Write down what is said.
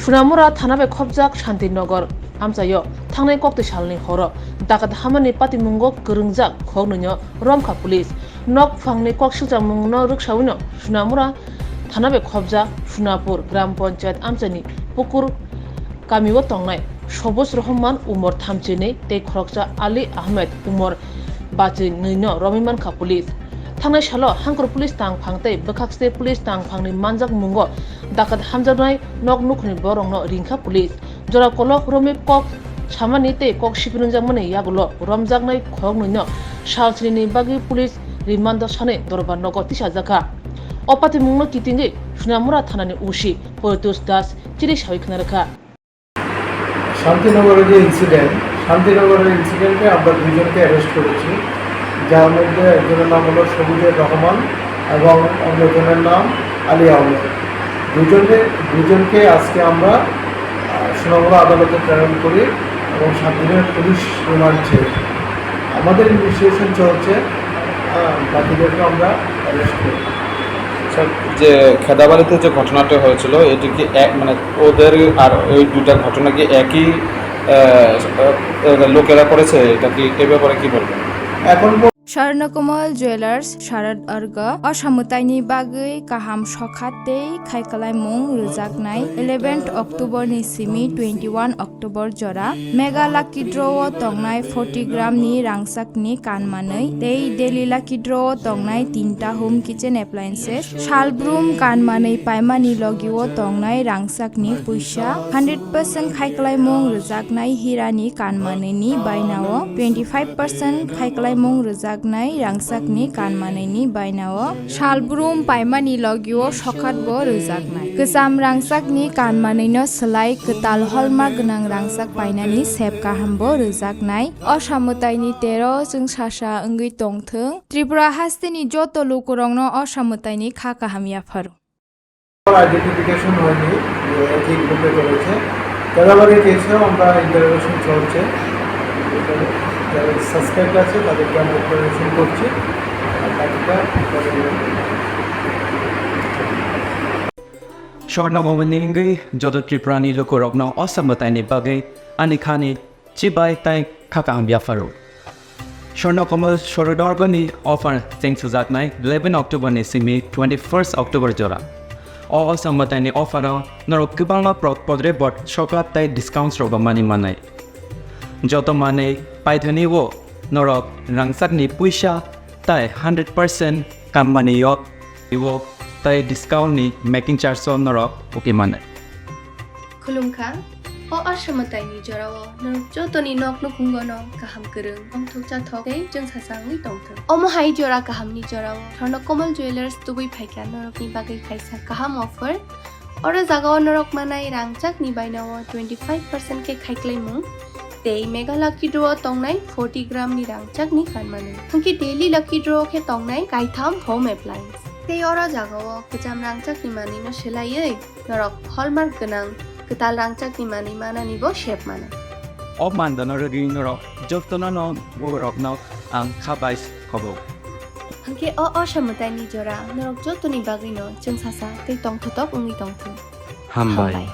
Swrangchati Thanabe Khobjak Shantinogor Amchayo Thangnai Kokti Salni Horo Dakat Hamani Patimungo Gurungjak Khoroknwi Romkha Police Nok Phangni Koksiljakmungno Rwksawino Swrangchati Thanabe Khobjak Sunapur Gram Panchayat Amchani Pukur Kamio Tongnai Shobos Rohman Umar Thamchini Tei Khoroksa Ali Ahmed Umar Bachi Nino Romimankha Police Thangnai salo Hangkur Police Tang Phangtei Bwkhak State Police Tang Phangni Manjakkmungo Dakat Hamjaknai Nok Nukhni Borongno Ringkha Police Jora Kolok Romip Kok Samani Tei Kok Sipirunjakmani Yagulo Romjaknai Khoroknwi Salchrini Bagi Police Rimando Sane Dorban Nogo Tisajaka Opati Mungno Kitingi Swrangchati Thanani Ushi Poetus Das Chiri Shawi Khnarkha শান্তিনগরের যে শান্তিনগরের ইনসিডেন্টে আমরা দুজনকে arrest করেছি, যার মধ্যে একজনের নাম হলো সবুজের রহমান এবং অন্যজনের নাম আলী আহমেদ। দুজনকে আজকে আমরা সোনামুড়া আদালতে প্রেরণ করি এবং 7 দিনের পুলিশ রিমান্ড ছেড়ে আমাদের ইনভেস্টিগেশন চলছে, বাকিদেরকে আমরা অ্যারেস্ট করি। যে খেদাবাড়িতে যে ঘটনাটা হয়েছিল এটি কি মানে ওদের আর ওই দুটা ঘটনা কি একই লোকেরা করেছে, এটা কি এ ব্যাপারে কি বলবেন? এখন Khoroknwi Jewelers Sharad Arga Asamutaini Bagui Kaham Shokhatei Khaikalaimung Rujaknai 11th October ni simi 21 October jora Mega Lucky Draw Tongnai 40 gram ni rangsak ni kanmanai Tei Daily Lucky Draw Tongnai 3ta home kitchen appliances Shalbroom kanmanai paimani logiwo Tongnai rangsak ni puisa 100% Khaikalaimung Rujaknai Hirani kanmanai ni bainao 25% Khaikalaimung Rujak Rangsakni kanmanai bainao Shalbroom paimani logio shokhatbo rujaknai Ksam rangsakni kanmanai no slai ktal hallmark gnang rangsak painani sep kahambo rujaknai Asamutaini 13 jung sasa wngwi tongthung Tripura hasteni joto lokorongno asamutaini kha kahamya pharu identification হয়নি একই গ্রুপে করেছে। খেদাবাড়ির কেসেও আমরা interrogation চলছে, যারা suspect আছে তাদেরকে আমরা ইন্টারোগেশন করছি। Khoroknwi jodo Tripurani lokorokno asamutaini bagai anikhani chibai tai khakambia faru Khoroknwi shorodorgani offer thanks to that night 11 October ni simi 21st October jora asamutaini offer norok kubangla podre bot shoklat tai discounts roba mani manai joto mane paithani wo norok rangsakni puisa tai 100% company yok iwo tai discount ni making charge on norok okay mane Khulumkha o asamutaini jorao norok jotoni nok nukungono kaham kereng omthokcha thokei jeng sasangni tongthong omo hai jora kahamni jorao Khoroknwi Jewelers tubui phaika norokni bagai kaisa kaham offer ora jagao norok manai rangchakni bainao 25% ke khaiklaimung Tei Mega Lucky Draw Tongnai 40 gram ni rangchakni kanmanai Hangki Daily Lucky Draw ke Tongnai Kaitham Home Appliance Tei ora jagao kejam rangchakni mani no selaiei norok hallmark gnang ketal rangchakni mani manani bo shape mana mandana regi norok jotona no borokno ang khabais khobo Hangki o asamutaini jora norok jotoni bagino jeng sasa tei tongthotok ungi tongthong hambai